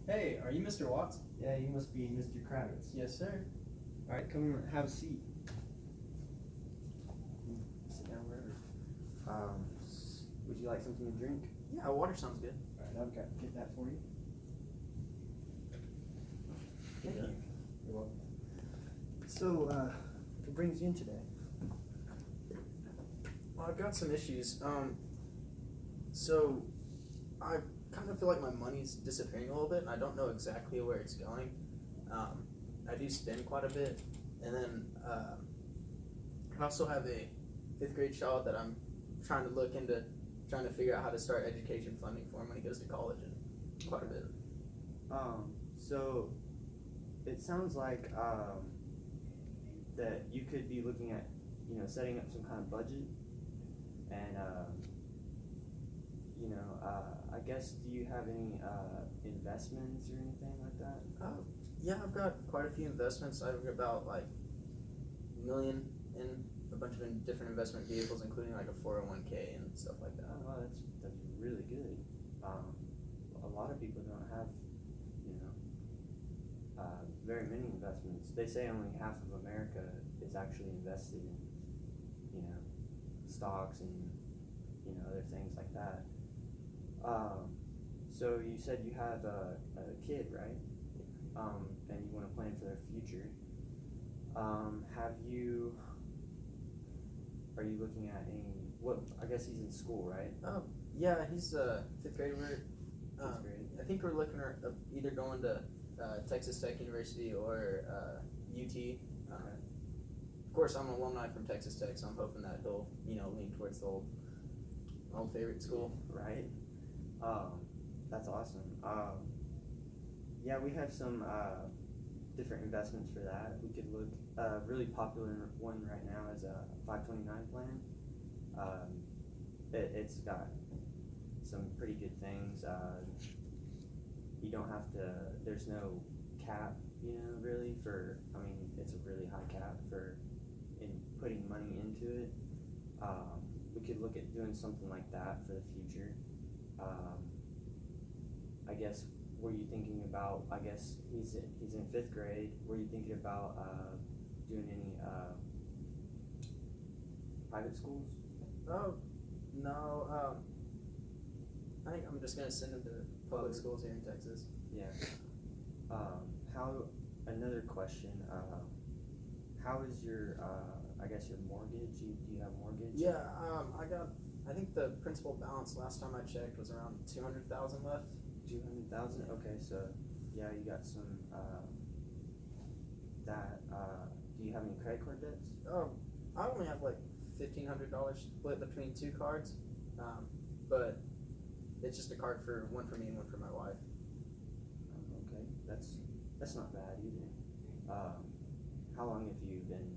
Hey, are you Mr. Watts? Yeah, you must be Mr. Kravitz. Yes, sir. All right, come here, have a seat. Sit down wherever. Would you like something to drink? Yeah, water sounds good. All right, I've got get that for you. Thank you. You're welcome. So, what brings you in today? Well, I've got some issues. So I kind of feel like my money's disappearing a little bit, and I don't know exactly where it's going. I do spend quite a bit, and then I also have a fifth grade child that I'm trying to look into, trying to figure out how to start education funding for him when he goes to college, and quite a bit. So it sounds like that you could be looking at, setting up some kind of budget, and I guess, do you have any investments or anything like that? Yeah, I've got quite a few investments. I've got about like $1 million in a bunch of different investment vehicles, including like a 401k and stuff like that. Oh, wow, that's really good. A lot of people don't have, very many investments. They say only half of America is actually invested in, stocks and, other things like that. So you said you have a kid, right? And you want to plan for their future. Are you looking at I guess he's in school, right? Yeah, he's fifth grade. Fifth grade. I think we're looking at either going to Texas Tech University or UT. Okay. Of course, I'm an alumni from Texas Tech, so I'm hoping that he'll, lean towards the old favorite school. Right. That's awesome. Yeah, we have some different investments for that. We could look. Really popular one right now is a 529 plan. It's got some pretty good things. You don't have to. There's no cap, really it's a really high cap for in putting money into it. We could look at doing something like that for the future. I guess, were you thinking about, I guess he's in fifth grade, were you thinking about doing any private schools? Oh, no. I think I'm just going to send him to public schools here in Texas. Yeah. Another question, how is your, I guess your mortgage, do you have mortgage? Yeah, I think the principal balance last time I checked was around 200,000 left. 200,000? Okay, so yeah, you got some, do you have any credit card debts? I only have like $1,500 split between two cards, but it's just a card one for me and one for my wife. Okay, that's not bad either. How long have you been,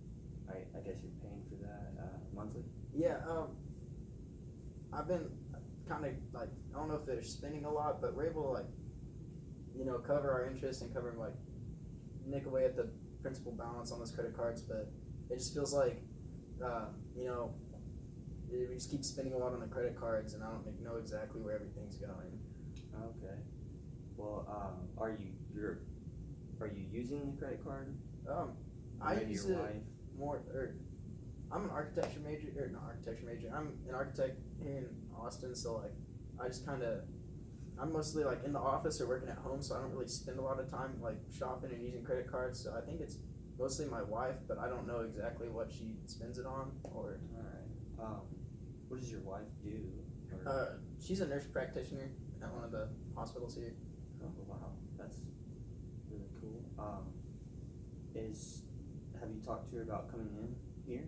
I guess you're paying for that monthly? Yeah, I've been kind of like, I don't know if they're spending a lot, but we're able to like, cover our interest and nick away at the principal balance on those credit cards, but it just feels like, we just keep spending a lot on the credit cards, and I don't know exactly where everything's going. Okay. Well, are you using the credit card? I Maybe use your it wife? more. I'm an architecture major, or not architecture major. I'm an architect here in Austin, so like, I'm mostly like in the office or working at home, so I don't really spend a lot of time like shopping and using credit cards. So I think it's mostly my wife, but I don't know exactly what she spends it on. Or all right. What does your wife do? She's a nurse practitioner at one of the hospitals here. Oh wow, that's really cool. Have you talked to her about coming in here?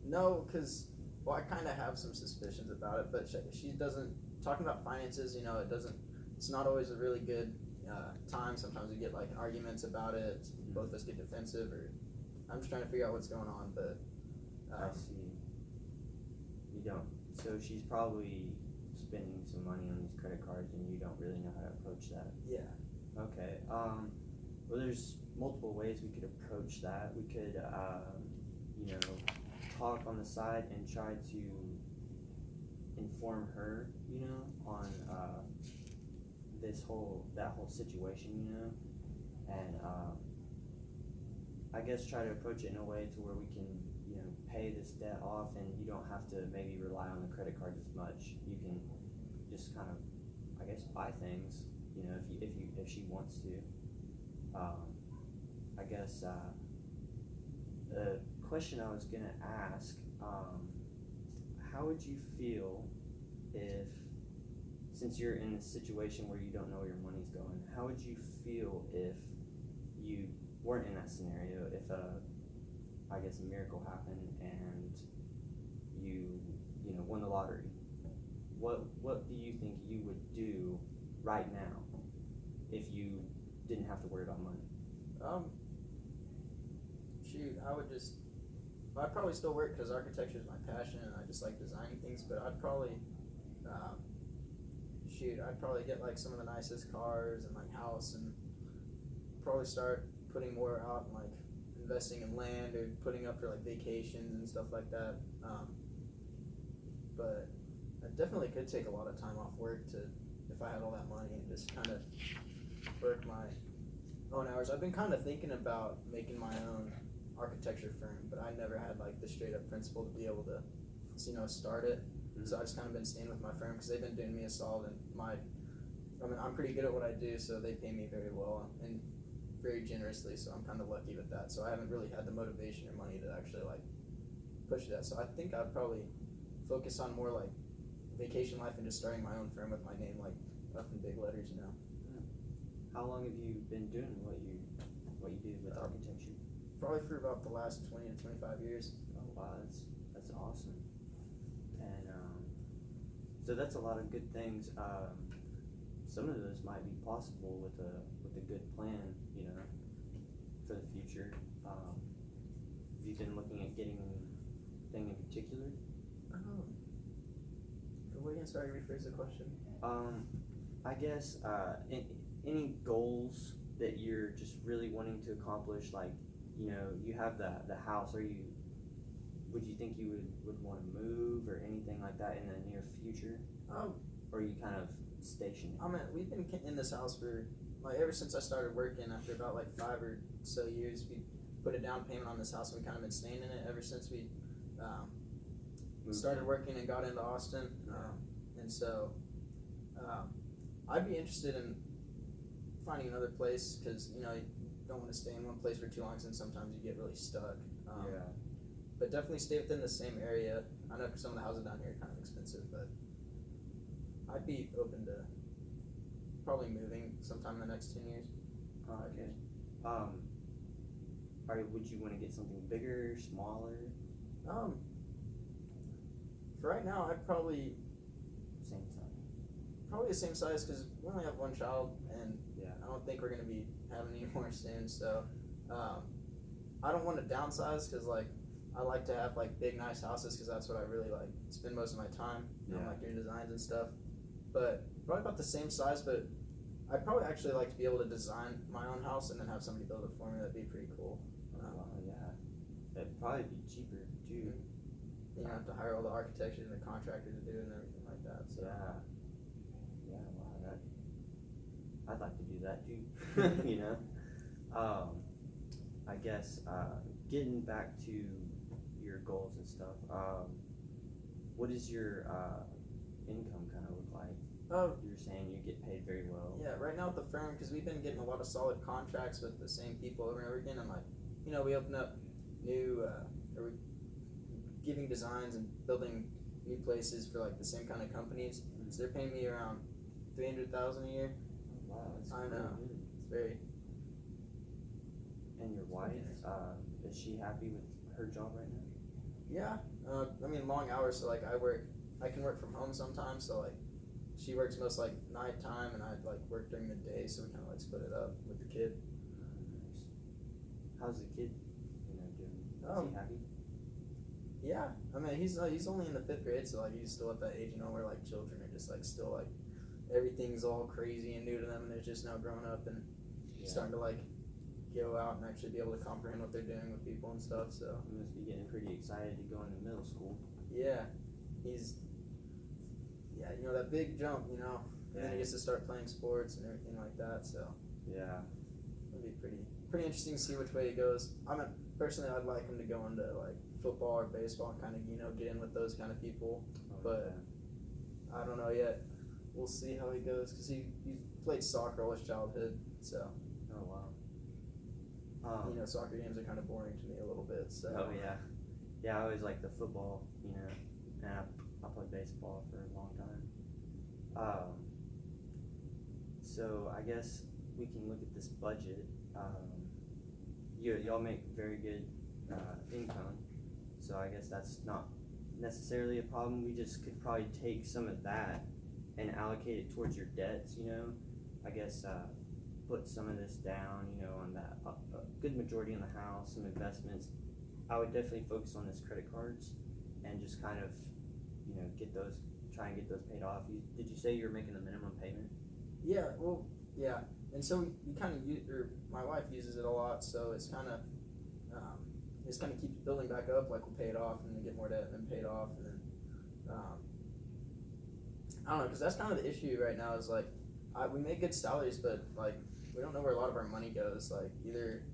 No, because I kind of have some suspicions about it, but she doesn't. Talking about finances, it's not always a really good time. Sometimes we get like arguments about it. Both of us get defensive, or I'm just trying to figure out what's going on. But I see. You don't. So she's probably spending some money on these credit cards, and you don't really know how to approach that. Yeah. Okay. Well, there's multiple ways we could approach that. We could, talk on the side and try to inform her, on that whole situation, you know, and I guess try to approach it in a way to where we can, you know, pay this debt off, and you don't have to maybe rely on the credit cards as much. You can just kind of, I guess, buy things, you know, if she wants to. I guess the question I was gonna ask, how would you feel if, since you're in a situation where you don't know where your money's going, how would you feel if you weren't in that scenario? If I guess a miracle happened and you know, won the lottery, what do you think you would do right now if you didn't have to worry about money? I'd probably still work because architecture is my passion and I just like designing things, but I'd probably get like some of the nicest cars and like house, and probably start putting more out and like investing in land or putting up for like vacations and stuff like that. But I definitely could take a lot of time off work if I had all that money and just kind of work my own hours. I've been kind of thinking about making my own architecture firm, but I never had like the straight up principle to be able to, you know, start it. Mm-hmm. So I just kind of been staying with my firm because they've been doing me a solid, and I'm pretty good at what I do, so they pay me very well and very generously, so I'm kind of lucky with that. So I haven't really had the motivation or money to actually like push that. So I think I'd probably focus on more like vacation life and just starting my own firm with my name like up in big letters, you know. How long have you been doing what you do with architecture? Probably for about the last 20 to 25 years. Oh wow, that's awesome. And so that's a lot of good things. Some of those might be possible with a good plan, you know, for the future. Have you been looking at getting anything in particular? Sorry, rephrase the question. I guess any goals that you're just really wanting to accomplish, like, you know, you have the house, would you think you would want to move or anything like that in the near future? Or are you kind of stationary? We've been in this house for like ever since I started working. After about like 5 or so years, we put a down payment on this house, and we kind of been staying in it ever since we started working and got into Austin. And so I'd be interested in finding another place, because you know, you don't want to stay in one place for too long, and sometimes you get really stuck. But definitely stay within the same area. I know some of the houses down here are kind of expensive, but I'd be open to probably moving sometime in the next 10 years. Okay. Would you want to get something bigger, smaller? For right now, I'd probably same size. Probably the same size, because we only have one child, and I don't think we're going to be having any more soon. So I don't want to downsize, because like I like to have like big, nice houses, because that's what I really like spend most of my time, you know, like doing designs and stuff. But probably about the same size, but I'd probably actually like to be able to design my own house and then have somebody build it for me. That'd be pretty cool. That'd probably be cheaper too. You don't have to hire all the architecture and the contractor to do it and everything like that. So. Wow, I'd like to do that too. You know, I guess getting back to your goals and stuff. What does your income kind of look like? You were saying you get paid very well. Yeah, right now at the firm, because we've been getting a lot of solid contracts with the same people over and over again. And like, you know, we open up new, or we're giving designs and building new places for like the same kind of companies. Mm-hmm. So they're paying me around $300,000 a year. Oh, wow, that's I know. Good. It's very. And your wife, is she happy with her job right now? Yeah, long hours. So like I can work from home sometimes. So like, she works most like nighttime, and I like work during the day. So we kind of like split it up with the kid. Nice. How's the kid, doing? Is he happy? Yeah, he's only in the 5th grade, so like he's still at that age, where like children are just like still like everything's all crazy and new to them, and they're just now growing up and starting to like go out and actually be able to comprehend what they're doing with people and stuff. So he must be getting pretty excited to go into middle school. Yeah, he's that big jump, and then he gets to start playing sports and everything like that. So Yeah. it'll be pretty interesting to see which way he goes. Personally, I'd like him to go into like football or baseball and kind of get in with those kind of people. But I don't know yet. We'll see how he goes because he played soccer all his childhood. So Oh wow. soccer games are kind of boring to me a little bit. So Oh yeah. Yeah, I always liked the football. And I played baseball for a long time. So I guess we can look at this budget. Y'all make very good income, so I guess that's not necessarily a problem. We just could probably take some of that and allocate it towards your debts. I guess put some of this down. On that a good majority in the house, some investments. I would definitely focus on this credit cards and just kind of try and get those paid off. Did you say you were making the minimum payment? Yeah, well, yeah, and so we kind of use, or my wife uses it a lot, so it's kind of keeps building back up. Like we'll pay it off, and then get more debt, and then pay it off, and then I don't know, because that's kind of the issue right now. Is like we make good salaries, but like we don't know where a lot of our money goes. Like either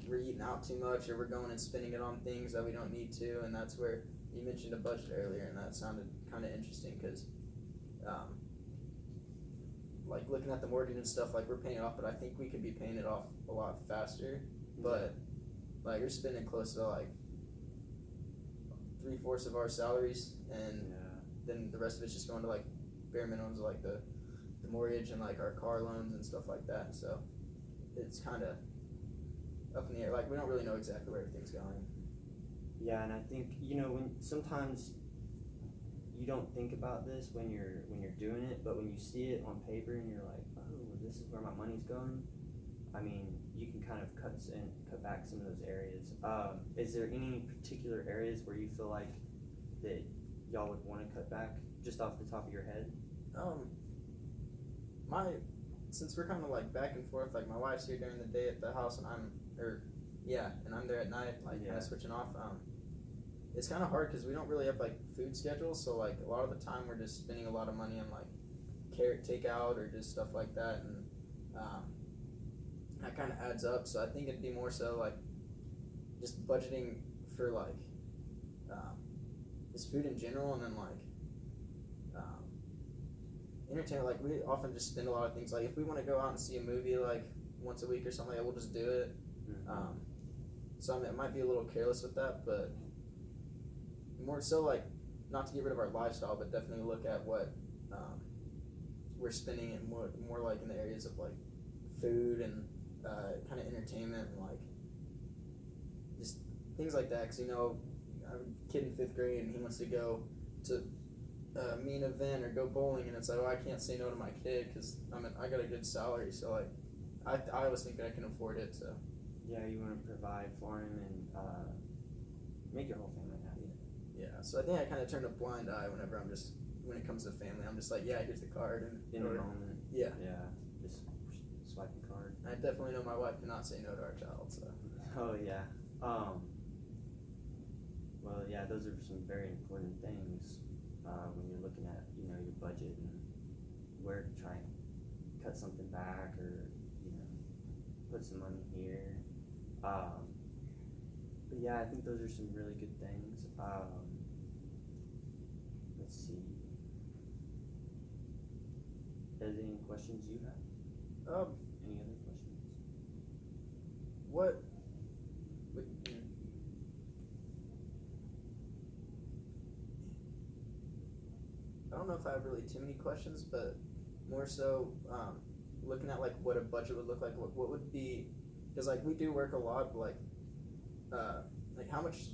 we're eating out too much, or we're going and spending it on things that we don't need to, and that's where you mentioned a budget earlier, and that sounded kind of interesting because. Like looking at the mortgage and stuff, like we're paying it off, but I think we could be paying it off a lot faster. But like you're spending close to like 3/4 of our salaries, and then the rest of it's just going to like bare minimums, like the mortgage and like our car loans and stuff like that. So it's kind of up in the air. Like we don't really know exactly where everything's going. Yeah, and I think when sometimes. You don't think about this when you're doing it, but when you see it on paper and you're like, oh, this is where my money's going. I mean, you can kind of cut back some of those areas. Is there any particular areas where you feel like that y'all would want to cut back, just off the top of your head? Since we're kind of like back and forth, like my wife's here during the day at the house, and I'm there at night, like kind of switching off. It's kind of hard because we don't really have like food schedules, so like a lot of the time we're just spending a lot of money on like takeout or just stuff like that, and that kind of adds up. So I think it'd be more so like just budgeting for like just food in general, and then like entertainment. Like we often just spend a lot of things. Like if we want to go out and see a movie like once a week or something, like that, we'll just do it. So I mean, it might be a little careless with that, but more so like not to get rid of our lifestyle, but definitely look at what we're spending it more like in the areas of like food and kind of entertainment and like just things like that. Because I have a kid in 5th grade and he wants to go to a mean event or go bowling, and it's like, oh, I can't say no to my kid because I got a good salary, so like I always think that I can afford it. So yeah, you want to provide for him and make your whole family happy. Yeah, so I think I kind of turn a blind eye when it comes to family. I'm just like, yeah, here's the card. And in the moment. Yeah. Yeah, just swipe the card. I definitely know my wife cannot say no to our child, so. Oh, yeah. Well, yeah, those are some very important things when you're looking at, your budget and where to try and cut something back or, put some money here. But yeah, I think those are some really good things. Let's see. Are there any questions you have? Any other questions? I don't know if I have really too many questions, but more so looking at like what a budget would look like. What would be, because like we do work a lot, but like how much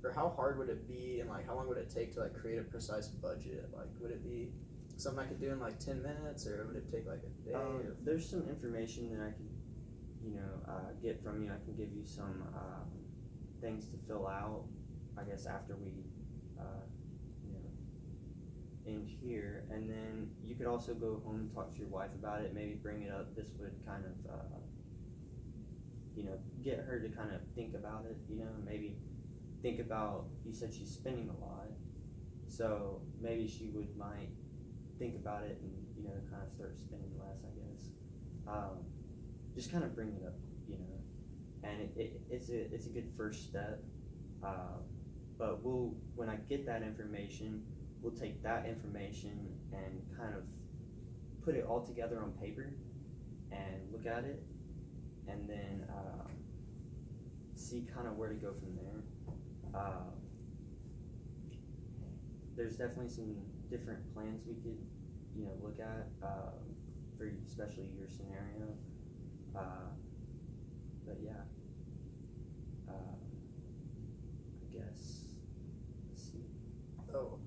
or how hard would it be, and like how long would it take to like create a precise budget? Like would it be something I could do in like 10 minutes, or would it take like a day? There's some information that I could get from you. I can give you some things to fill out, I guess, after we end here, and then you could also go home and talk to your wife about it, maybe bring it up. This would kind of get her to kind of think about it, maybe think about, you said she's spending a lot, so maybe she might think about it and kind of start spending less, I guess. Just kind of bring it up, and it's a good first step. But when I get that information, we'll take that information and kind of put it all together on paper and look at it, and then see kind of where to go from there. There's definitely some different plans we could, look at for especially your scenario. But yeah, I guess. Let's see. Oh,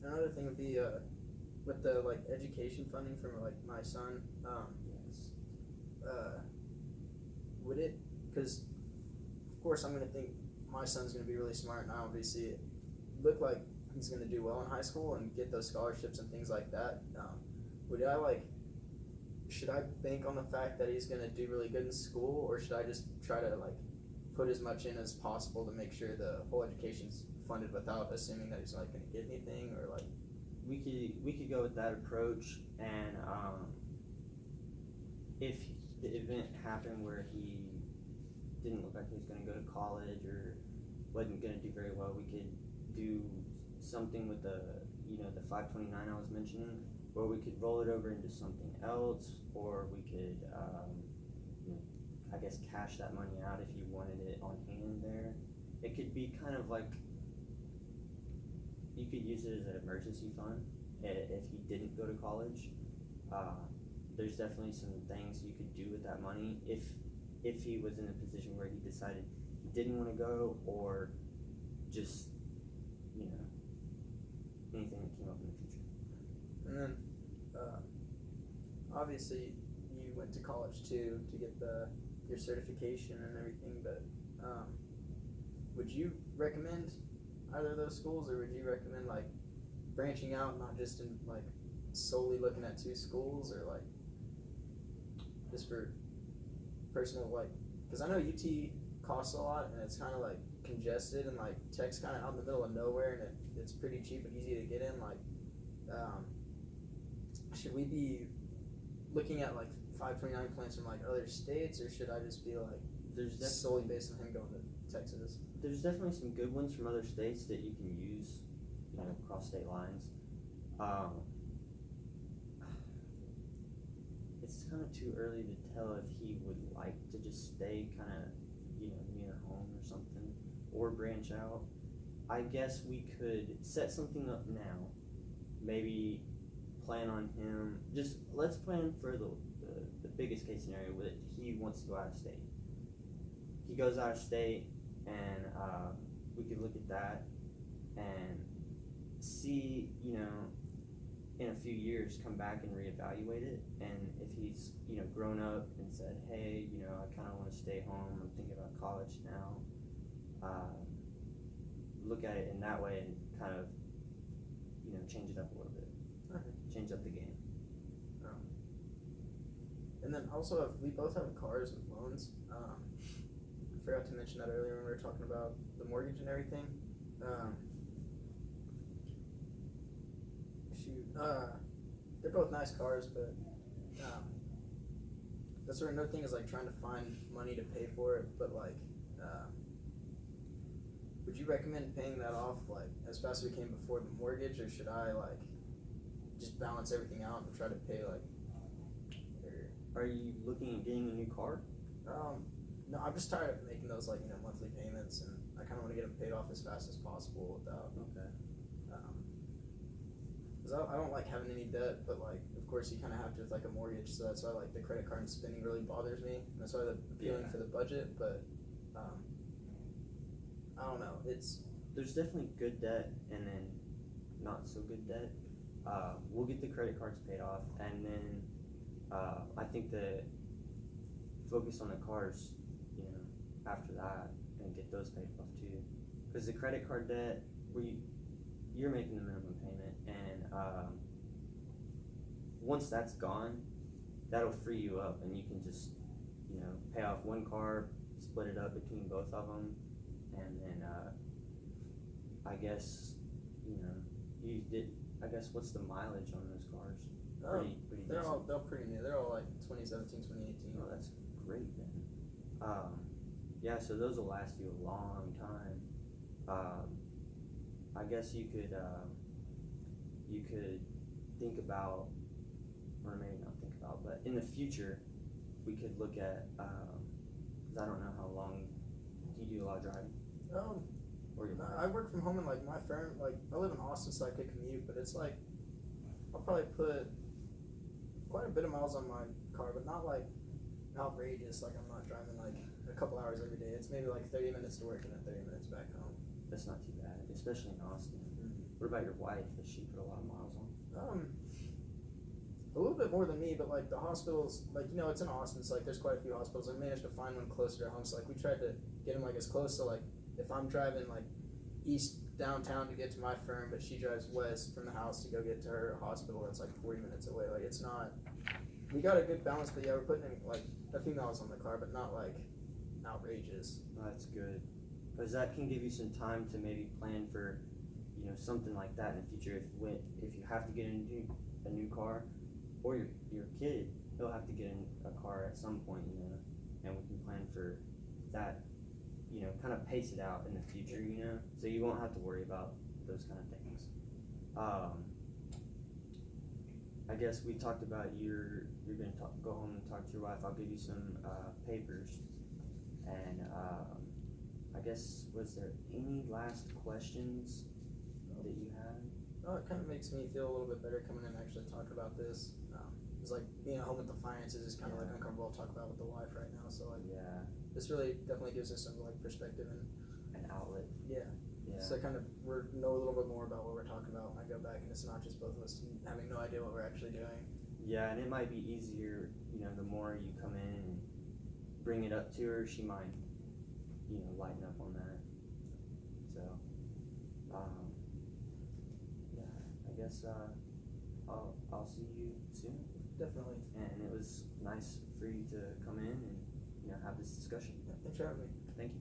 another thing would be with the like education funding for like my son. Yes. Would it? Because of course I'm gonna think my son's gonna be really smart, and I obviously look like he's gonna do well in high school and get those scholarships and things like that. Should I bank on the fact that he's gonna do really good in school, or should I just try to like put as much in as possible to make sure the whole education's funded without assuming that he's not gonna get anything, or like? We could go with that approach, and if the event happened where he didn't look like he was going to go to college or wasn't going to do very well, we could do something with the 529 I was mentioning, or we could roll it over into something else, or we could I guess cash that money out if you wanted it on hand there. It could be kind of like, you could use it as an emergency fund if he didn't go to college. There's definitely some things you could do with that money if he was in a position where he decided he didn't want to go, or just anything that came up in the future. And then obviously you went to college too to get your certification and everything, but would you recommend either of those schools, or would you recommend like branching out, not just in like solely looking at 2 schools, or like just for personal, like, because I know UT costs a lot and it's kind of like congested, and like Tech's kind of out in the middle of nowhere, and it's pretty cheap and easy to get in. Like, should we be looking at like 529 plans from like other states, or should I just be like solely based on him going to Texas? There's definitely some good ones from other states that you can use, across state lines. It's kind of too early to tell if he would like to just stay kind of, near home or something, or branch out. I guess we could set something up now. Maybe plan on him. Let's plan for the biggest case scenario that he wants to go out of state. He goes out of state, and we could look at that and see, in a few years, come back and reevaluate it. And if he's, grown up and said, hey, I kind of want to stay home, I'm thinking about college now, look at it in that way and kind of, change it up a little bit. Okay. Change up the game. And then also, we both have cars with loans. I forgot to mention that earlier when we were talking about the mortgage and everything. They're both nice cars, but that's sort of another thing, is like trying to find money to pay for it. But like, would you recommend paying that off like as fast as we can before the mortgage, or should I like just balance everything out and try to pay like? Are you looking at getting a new car? No, I'm just tired of making those like monthly payments, and I kind of want to get them paid off as fast as possible without. Okay. Because I don't like having any debt, but like of course you kind of have to with like a mortgage, so that's why like the credit card and spending really bothers me. And that's why the appealing for the budget, but I don't know. There's definitely good debt and then not so good debt. We'll get the credit cards paid off, and then I think the focus on the cars, after that, and get those paid off too. Because the credit card debt, you're making the minimum payment, and once that's gone, that'll free you up, and you can just, pay off one car, split it up between both of them, and then I guess, I guess what's the mileage on those cars? Pretty They're decent. pretty new. They're all like 2017, 2018. Oh, that's great then. Yeah, so those will last you a long time. I guess you could think about, or maybe not think about, but in the future, we could look at, because I don't know how long, do you do a lot of driving? Or your I work from home and like my firm, like I live in Austin, so I could commute, but it's like I'll probably put quite a bit of miles on my car, but not like outrageous. Like I'm not driving like a couple hours every day. It's maybe like 30 minutes to work and then 30 minutes back home. That's not too bad, especially in Austin. What about your wife? Does she put a lot of miles on? A little bit more than me, but like the hospitals, like it's in Austin, so like there's quite a few hospitals. I managed to find one closer to home, so like we tried to get him like as close to like if I'm driving like east downtown to get to my firm, but she drives west from the house to go get to her hospital that's like 40 minutes away. Like it's not. We got a good balance, but yeah, we're putting in like a few miles on the car, but not like outrageous. That's good, because that can give you some time to maybe plan for, something like that in the future. If you have to get a new car, or your kid, he'll have to get in a car at some point, and we can plan for that. Kind of pace it out in the future, so you won't have to worry about those kind of things. I guess we talked about you're gonna go home and talk to your wife. I'll give you some papers, and I guess, was there any last questions that you had? Oh, it kind of makes me feel a little bit better coming in and actually talking about this. It's like being at home with the finances is kind of like uncomfortable to talk about with the wife right now. So like, this really definitely gives us some like perspective and an outlet. Yeah. So kind of we know a little bit more about what we're talking about when I go back, and it's not just both of us having no idea what we're actually doing. Yeah, and it might be easier, the more you come in and bring it up to her, she might, lighten up on that. So, yeah, I guess I'll see you soon. Definitely. And it was nice for you to come in and have this discussion. Yeah, thanks for having me. Thank you.